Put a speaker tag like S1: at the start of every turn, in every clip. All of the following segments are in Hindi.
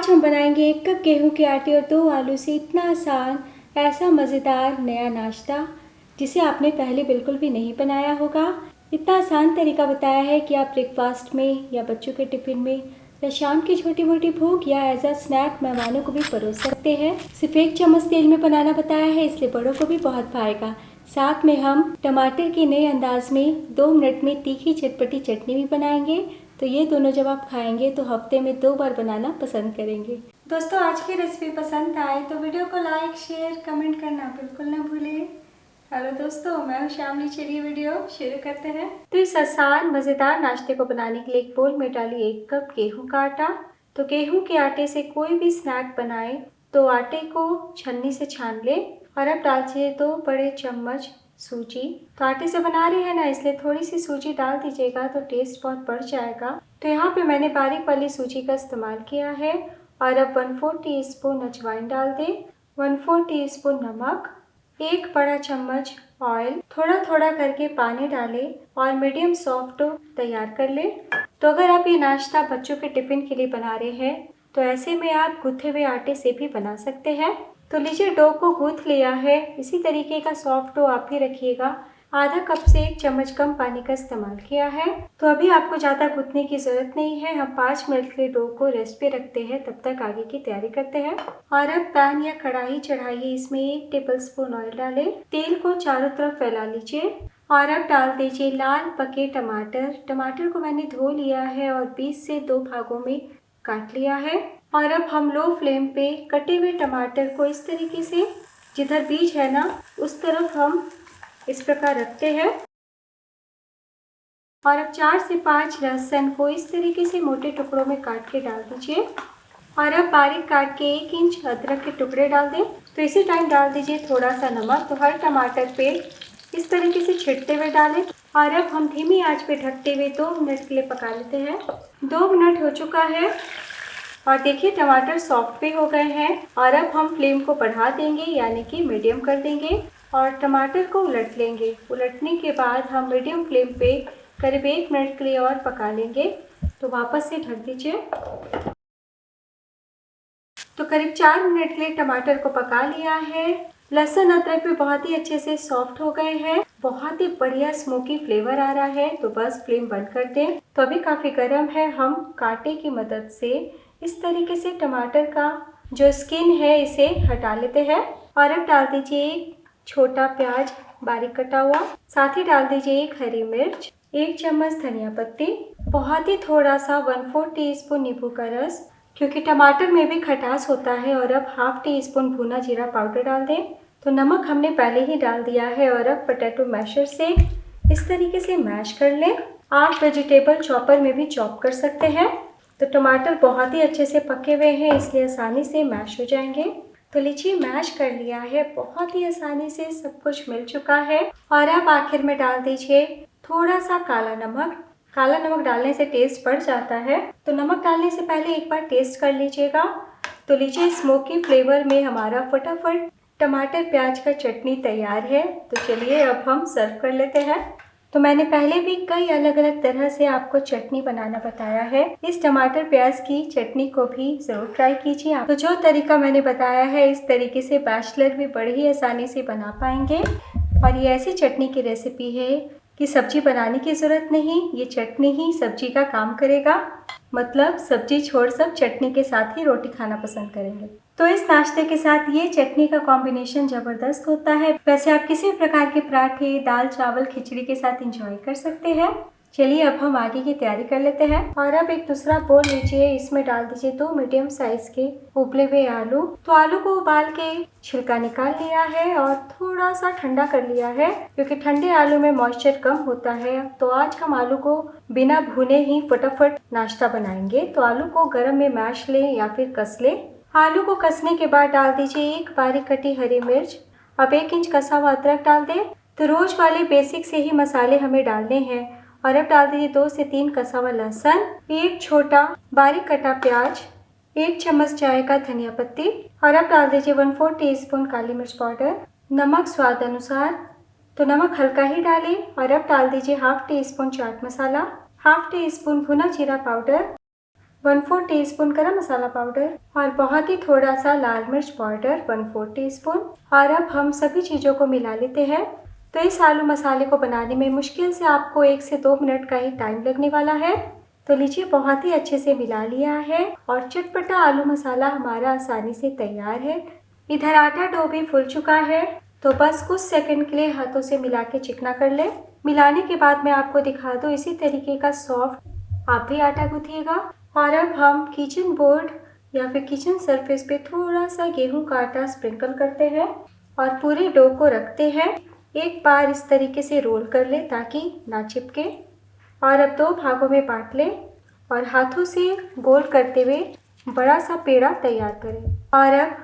S1: आज हम बनाएंगे 1 कप गेहूं के आटे और 2 आलू से इतना आसान, ऐसा मज़ेदार नया नाश्ता जिसे आपने पहले बिल्कुल भी नहीं बनाया होगा। इतना आसान तरीका बताया है कि आप ब्रेकफास्ट में या बच्चों के टिफ़िन में या शाम की छोटी मोटी भूख या एज अ स्नैक मेहमानों को भी परोस सकते हैं। सिर्फ 1 चम्मच तेल में बनाना बताया है, इसलिए बड़ों को भी बहुत भाएगा। साथ में हम टमाटर के नए अंदाज में 2 मिनट में तीखी चटपटी चटनी भी बनाएंगे। तो ये दोनों जब आप खाएंगे तो हफ्ते में 2 बार बनाना पसंद करेंगे। दोस्तों, आज की रेसिपी पसंद आए तो वीडियो को लाइक, शेयर, कमेंट करना बिल्कुल ना भूलें। हेलो दोस्तों, मैं हूं श्यामली। चलिए वीडियो शुरू करते हैं। तो इस आसान मज़ेदार नाश्ते को बनाने के लिए एक बोल में डालिए 1 कप गेहूं का आटा। तो गेहूं के आटे से कोई भी स्नैक बनाए तो आटे को छन्नी से छान ले और अब डालिए 2 बड़े चम्मच सूजी। तो आटे से बना रहे हैं ना, इसलिए थोड़ी सी सूजी डाल दीजिएगा तो टेस्ट बहुत बढ़ जाएगा। तो यहाँ पे मैंने बारीक वाली सूजी का इस्तेमाल किया है। और अब 1/4 टीस्पून अजवाइन डाल दें, 1/4 टीस्पून नमक, 1 बड़ा चम्मच ऑयल, थोड़ा थोड़ा करके पानी डालें और मीडियम सॉफ्ट डो तैयार कर लें। तो अगर आप ये नाश्ता बच्चों के टिफ़िन के लिए बना रहे हैं तो ऐसे में आप गूँथे हुए आटे से भी बना सकते हैं। तो लीजिए, डो को गूँथ लिया है। इसी तरीके का सॉफ्ट डो आप भी रखिएगा। आधा कप से 1 चम्मच कम पानी का इस्तेमाल किया है। तो अभी आपको ज़्यादा गूँथने की ज़रूरत नहीं है। हम 5 मिनट के लिए डो को रेस्ट पे रखते हैं, तब तक आगे की तैयारी करते हैं। और अब पैन या कढ़ाई चढ़ाइए, इसमें 1 टेबलस्पून ऑयल डालें, तेल को चारों तरफ फैला लीजिए और अब डाल दीजिए लाल पके टमाटर। टमाटर को मैंने धो लिया है और 20 से 2 भागों में काट लिया है। और अब हम लो फ्लेम पे कटे हुए टमाटर को इस तरीके से, जिधर बीज है ना उस तरफ हम इस प्रकार रखते हैं। और अब 4 से 5 लहसुन को इस तरीके से मोटे टुकड़ों में काट के डाल दीजिए। और अब बारीक काट के 1 इंच अदरक के टुकड़े डाल दें। तो इसी टाइम डाल दीजिए थोड़ा सा नमक। तो हर टमाटर पे इस तरीके से छिड़कते हुए डालें। और अब हम धीमी आंच पे ढकते हुए 2 मिनट के लिए पका लेते हैं। 2 मिनट हो चुका है और देखिए टमाटर सॉफ्ट भी हो गए हैं। और अब हम फ्लेम को बढ़ा देंगे, यानी कि मीडियम कर देंगे और टमाटर को उलट लेंगे। उलटने के बाद हम मीडियम फ्लेम पे करीब 1 मिनट के लिए और पका लेंगे। तो वापस से ढक दीजिए। तो करीब 4 मिनट के लिए टमाटर को पका लिया है। लहसुन अदरक भी बहुत ही अच्छे से सॉफ्ट हो गए हैं। बहुत ही बढ़िया स्मोकी फ्लेवर आ रहा है। तो बस फ्लेम बंद कर दें। तो अभी काफ़ी गर्म है। हम कांटे की मदद से इस तरीके से टमाटर का जो स्किन है इसे हटा लेते हैं। और अब डाल दीजिए 1 छोटा प्याज बारीक कटा हुआ, साथ ही डाल दीजिए 1 हरी मिर्च, 1 चम्मच धनिया पत्ती, बहुत ही थोड़ा सा 1/4 टीस्पून नींबू का रस, क्योंकि टमाटर में भी खटास होता है। और अब 1/2 टीस्पून भुना जीरा पाउडर डाल दें। तो नमक हमने पहले ही डाल दिया है। और अब पोटैटो मैशर से इस तरीके से मैश कर लें। आप वेजिटेबल चॉपर में भी चॉप कर सकते हैं। तो टमाटर बहुत ही अच्छे से पके हुए हैं, इसलिए आसानी से मैश हो जाएंगे। तो लीजिए, मैश कर लिया है। बहुत ही आसानी से सब कुछ मिल चुका है। और अब आखिर में डाल दीजिए थोड़ा सा काला नमक। काला नमक डालने से टेस्ट बढ़ जाता है, तो नमक डालने से पहले एक बार टेस्ट कर लीजिएगा। तो लीजिए, स्मोकी फ्लेवर में हमारा फटाफट टमाटर प्याज का चटनी तैयार है। तो चलिए अब हम सर्व कर लेते हैं। तो मैंने पहले भी कई अलग अलग तरह से आपको चटनी बनाना बताया है। इस टमाटर प्याज की चटनी को भी ज़रूर ट्राई कीजिए आप। तो जो तरीका मैंने बताया है इस तरीके से बैचलर भी बड़ी ही आसानी से बना पाएंगे। और ये ऐसी चटनी की रेसिपी है कि सब्जी बनाने की ज़रूरत नहीं, ये चटनी ही सब्जी का काम करेगा। मतलब सब्जी छोड़ सब चटनी के साथ ही रोटी खाना पसंद करेंगे। तो इस नाश्ते के साथ ये चटनी का कॉम्बिनेशन ज़बरदस्त होता है। वैसे आप किसी भी प्रकार के पराठे, दाल, चावल, खिचड़ी के साथ एंजॉय कर सकते हैं। चलिए अब हम आगे की तैयारी कर लेते हैं। और अब एक दूसरा बोल लीजिए, इसमें डाल दीजिए 2 मीडियम साइज के उबले हुए आलू। तो आलू को उबाल के छिलका निकाल लिया है और थोड़ा सा ठंडा कर लिया है, क्योंकि ठंडे आलू में मॉइस्चर कम होता है। तो आज हम आलू को बिना भुने ही फटाफट नाश्ता बनाएंगे। तो आलू को गर्म में मैश लें या फिर कस लें। आलू को कसने के बाद डाल दीजिए 1 बारीक कटी हरी मिर्च। अब 1 इंच कसा हुआ अदरक डाल दें। तो रोज वाले बेसिक से ही मसाले हमें डालने हैं। और अब डाल दीजिए 2 से 3 कसा हुआ लहसुन, 1 छोटा बारीक कटा प्याज, 1 चम्मच चाय का धनिया पत्ती। और अब डाल दीजिए 1/4 टीस्पून काली मिर्च पाउडर, नमक स्वाद अनुसार। तो नमक हल्का ही डालें। और अब डाल दीजिए 1/2 टीस्पून चाट मसाला, 1/2 टीस्पून भुना जीरा पाउडर, 1/4 टीस्पून गरम मसाला पाउडर और बहुत ही थोड़ा सा लाल मिर्च पाउडर 1/4 टीस्पून। और अब हम सभी चीज़ों को मिला लेते हैं। तो इस आलू मसाले को बनाने में मुश्किल से आपको 1 से 2 मिनट का ही टाइम लगने वाला है। तो लीजिए, बहुत ही अच्छे से मिला लिया है और चटपटा आलू मसाला हमारा आसानी से तैयार है। इधर आटा डो भी फूल चुका है, तो बस कुछ सेकंड के लिए हाथों से मिला के चिकना कर ले। मिलाने के बाद मैं आपको दिखा दूँ, इसी तरीके का सॉफ्ट आप भी आटा गूंथिएगा। और अब हम किचन बोर्ड या फिर किचन सरफेस पे थोड़ा सा गेहूं का आटा स्प्रिंकल करते हैं और पूरे डो को रखते हैं। एक बार इस तरीके से रोल कर ले ताकि ना चिपके। और अब 2 भागों में बांट लें और हाथों से गोल करते हुए बड़ा सा पेड़ा तैयार करें। और अब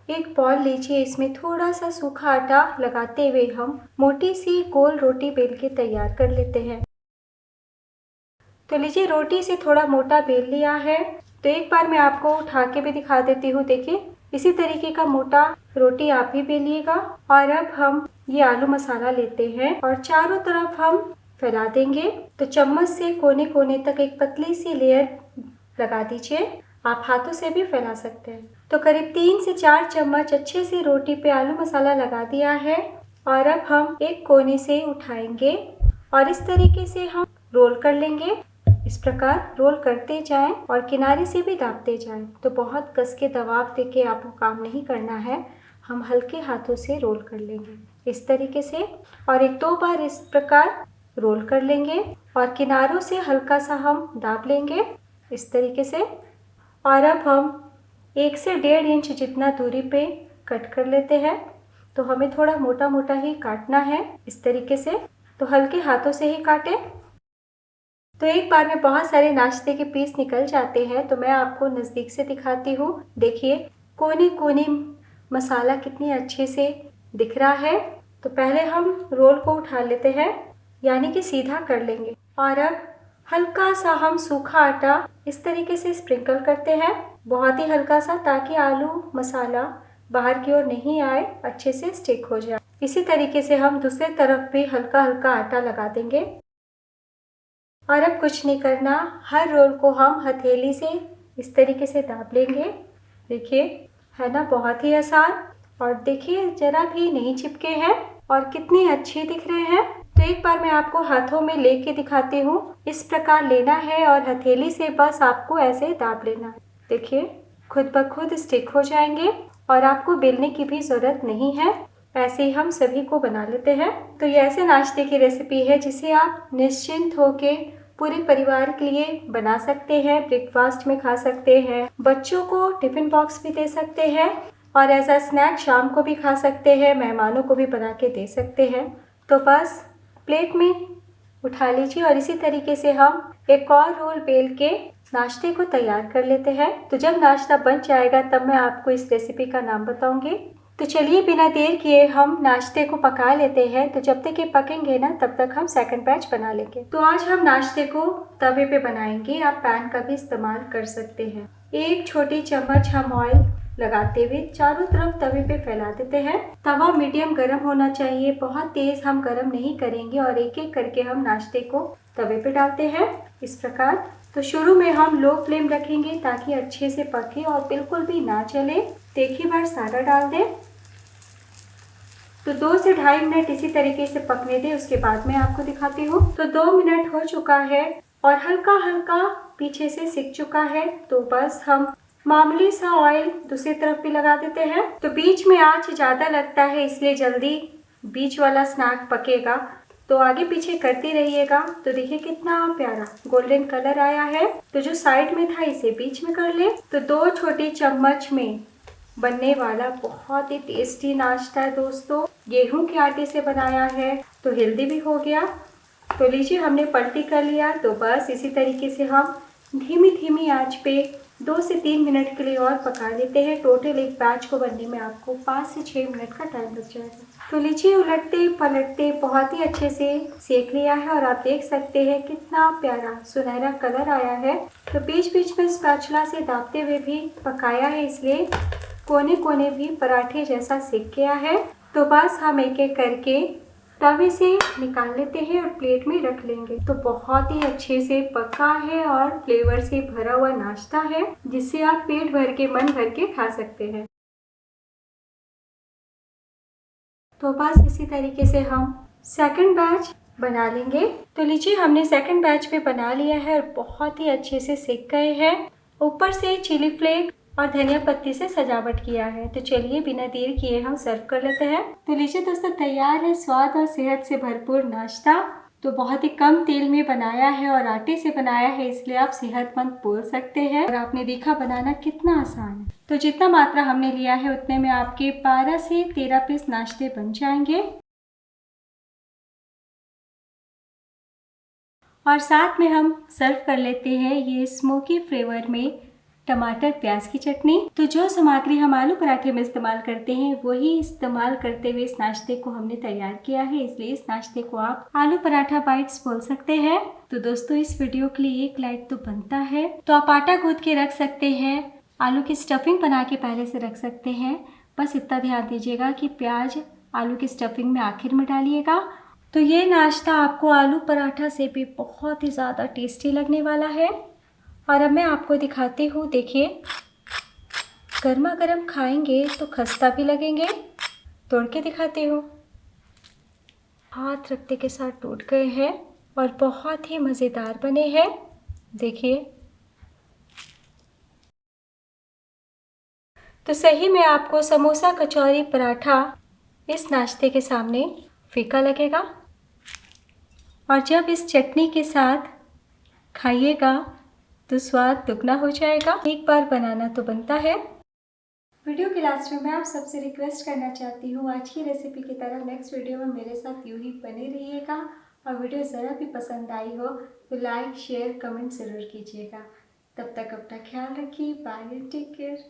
S1: एक बॉल लीजिए, इसमें थोड़ा सा सूखा आटा लगाते हुए हम मोटी सी गोल रोटी बेल के तैयार कर लेते हैं। तो लीजिए, रोटी से थोड़ा मोटा बेल लिया है। तो एक बार मैं आपको उठा के भी दिखा देती हूँ। देखिए, इसी तरीके का मोटा रोटी आप भी बेलिएगा। और अब हम ये आलू मसाला लेते हैं और चारों तरफ हम फैला देंगे। तो चम्मच से कोने कोने तक एक पतली सी लेयर लगा दीजिए। आप हाथों से भी फैला सकते हैं। तो करीब 3 से 4 चम्मच अच्छे से रोटी पे आलू मसाला लगा दिया है। और अब हम एक कोने से उठाएंगे और इस तरीके से हम रोल कर लेंगे। इस प्रकार रोल करते जाएं और किनारे से भी दाबते जाएं। तो बहुत कस के दबाव देके आपको काम नहीं करना है, हम हल्के हाथों से रोल कर लेंगे इस तरीके से। और 1-2 बार इस प्रकार रोल कर लेंगे और किनारों से हल्का सा हम दाब लेंगे इस तरीके से। और अब हम 1 से 1.5 इंच जितना दूरी पे कट कर लेते हैं। तो हमें थोड़ा मोटा मोटा ही काटना है इस तरीके से, तो हल्के हाथों से ही काटें। तो एक बार में बहुत सारे नाश्ते के पीस निकल जाते हैं। तो मैं आपको नज़दीक से दिखाती हूँ। देखिए, कोने कोने मसाला कितनी अच्छे से दिख रहा है। तो पहले हम रोल को उठा लेते हैं, यानी कि सीधा कर लेंगे। और अब हल्का सा हम सूखा आटा इस तरीके से स्प्रिंकल करते हैं, बहुत ही हल्का सा, ताकि आलू मसाला बाहर की ओर नहीं आए, अच्छे से स्टिक हो जाए। इसी तरीके से हम दूसरे तरफ भी हल्का हल्का आटा लगा देंगे। और अब कुछ नहीं करना, हर रोल को हम हथेली से इस तरीके से दाब लेंगे। देखिए, है ना, बहुत ही आसान। और देखिए, जरा भी नहीं चिपके हैं और कितने अच्छे दिख रहे हैं। तो एक बार मैं आपको हाथों में लेके दिखाती हूँ। इस प्रकार लेना है और हथेली से बस आपको ऐसे दाब लेना है। देखिए, खुद ब खुद स्टिक हो जाएंगे और आपको बेलने की भी ज़रूरत नहीं है। ऐसे ही हम सभी को बना लेते हैं। तो ये ऐसे नाश्ते की रेसिपी है जिसे आप निश्चिंत होके पूरे परिवार के लिए बना सकते हैं। ब्रेकफास्ट में खा सकते हैं, बच्चों को टिफिन बॉक्स भी दे सकते हैं और एज अ स्नैक शाम को भी खा सकते हैं, मेहमानों को भी बना के दे सकते हैं। तो बस प्लेट में उठा लीजिए और इसी तरीके से हम एक और रोल बेल के नाश्ते को तैयार कर लेते हैं। तो जब नाश्ता बन जाएगा तब मैं आपको इस रेसिपी का नाम बताऊंगी। तो चलिए, बिना देर किए हम नाश्ते को पका लेते हैं। तो जब तक ये पकेंगे ना, तब तक हम सेकंड बैच बना लेंगे। तो आज हम नाश्ते को तवे पे बनाएंगे, आप पैन का भी इस्तेमाल कर सकते हैं। 1 छोटी चम्मच हम ऑयल लगाते हुए चारों तरफ तवे पे फैला देते हैं। तवा मीडियम गर्म होना चाहिए, बहुत तेज हम गर्म नहीं करेंगे। और एक एक करके हम नाश्ते को तवे पे डालते हैं इस प्रकार। तो शुरू में हम लो फ्लेम रखेंगे ताकि अच्छे से पके और बिल्कुल भी ना जले। तो एक ही बार सारा डाल दें। तो 2 से 2.5 मिनट इसी तरीके से पकने दें, उसके बाद मैं आपको दिखाती हूँ। तो 2 मिनट हो चुका है और हल्का हल्का पीछे से सिक चुका है। तो बस हम मामूली सा ऑयल दूसरी तरफ भी लगा देते हैं। तो बीच में आंच ज़्यादा लगता है, इसलिए जल्दी बीच वाला स्नैक पकेगा। तो आगे पीछे करते रहिएगा। तो देखिए कितना प्यारा गोल्डन कलर आया है। तो जो साइड में था इसे बीच में कर ले। तो 2 छोटी चम्मच में बनने वाला बहुत ही टेस्टी नाश्ता है दोस्तों। गेहूं के आटे से बनाया है तो हेल्दी भी हो गया। तो लीजिए, हमने पलटी कर लिया। तो बस इसी तरीके से हम धीमी धीमी आंच पे 2 से 3 मिनट के लिए और पका लेते हैं। टोटल एक बैच को बनने में आपको 5 से 6 मिनट का टाइम लग जाएगा। तो लीजिए, उलटते पलटते बहुत ही अच्छे से सेक लिया है और आप देख सकते हैं कितना प्यारा सुनहरा कलर आया है। तो बीच बीच में स्पैचुला से दाबते हुए भी पकाया है, इसलिए कोने कोने भी पराठे जैसा सेक गया है। तो बस हम एक एक करके तवे से निकाल लेते हैं और प्लेट में रख लेंगे। तो बहुत ही अच्छे से पका है और फ्लेवर से भरा हुआ नाश्ता है, जिससे आप पेट भर के मन भर के खा सकते हैं। तो बस इसी तरीके से हम सेकंड बैच बना लेंगे। तो लीजिए, हमने सेकंड बैच पे बना लिया है और बहुत ही अच्छे से सेक गए हैं। ऊपर से चिली फ्लेक और धनिया पत्ती से सजावट किया है। तो चलिए बिना देर किए हम सर्व कर लेते हैं। तो लीजिए दोस्तों, तैयार है स्वाद और सेहत से भरपूर नाश्ता। तो बहुत ही कम तेल में बनाया है और आटे से बनाया है, इसलिए आप सेहतमंद बोल सकते हैं। और आपने देखा बनाना कितना आसान है। तो जितना मात्रा हमने लिया है उतने में आपके 12 से 13 पीस नाश्ते बन जाएंगे। और साथ में हम सर्व कर लेते हैं ये स्मोकी फ्लेवर में टमाटर प्याज की चटनी। तो जो सामग्री हम आलू पराठे में इस्तेमाल करते हैं वही इस्तेमाल करते हुए इस नाश्ते को हमने तैयार किया है, इसलिए इस नाश्ते को आप आलू पराठा बाइट्स बोल सकते हैं। तो दोस्तों, इस वीडियो के लिए एक लाइक तो बनता है। तो आप आटा गूंथ के रख सकते हैं, आलू की स्टफिंग बना के पहले से रख सकते हैं। बस इतना ध्यान दीजिएगा कि प्याज आलू की स्टफिंग में आखिर में डालिएगा। तो ये नाश्ता आपको आलू पराठा से भी बहुत ही ज़्यादा टेस्टी लगने वाला है। और अब मैं आपको दिखाती हूँ, देखिए गर्मा गर्म खाएंगे तो खस्ता भी लगेंगे। तोड़ के दिखाती हूँ। हाथ रखते के साथ टूट गए हैं और बहुत ही मज़ेदार बने हैं। देखिए, तो सही में आपको समोसा कचौरी पराठा इस नाश्ते के सामने फीका लगेगा। और जब इस चटनी के साथ खाइएगा तो स्वाद दुगना हो जाएगा। एक बार बनाना तो बनता है। वीडियो के लास्ट में मैं आप सबसे रिक्वेस्ट करना चाहती हूँ, आज की रेसिपी की तरह नेक्स्ट वीडियो में मेरे साथ यूं ही बने रहिएगा। और वीडियो ज़रा भी पसंद आई हो तो लाइक शेयर कमेंट ज़रूर कीजिएगा। तब तक अपना ख्याल रखिए। Bye, take care.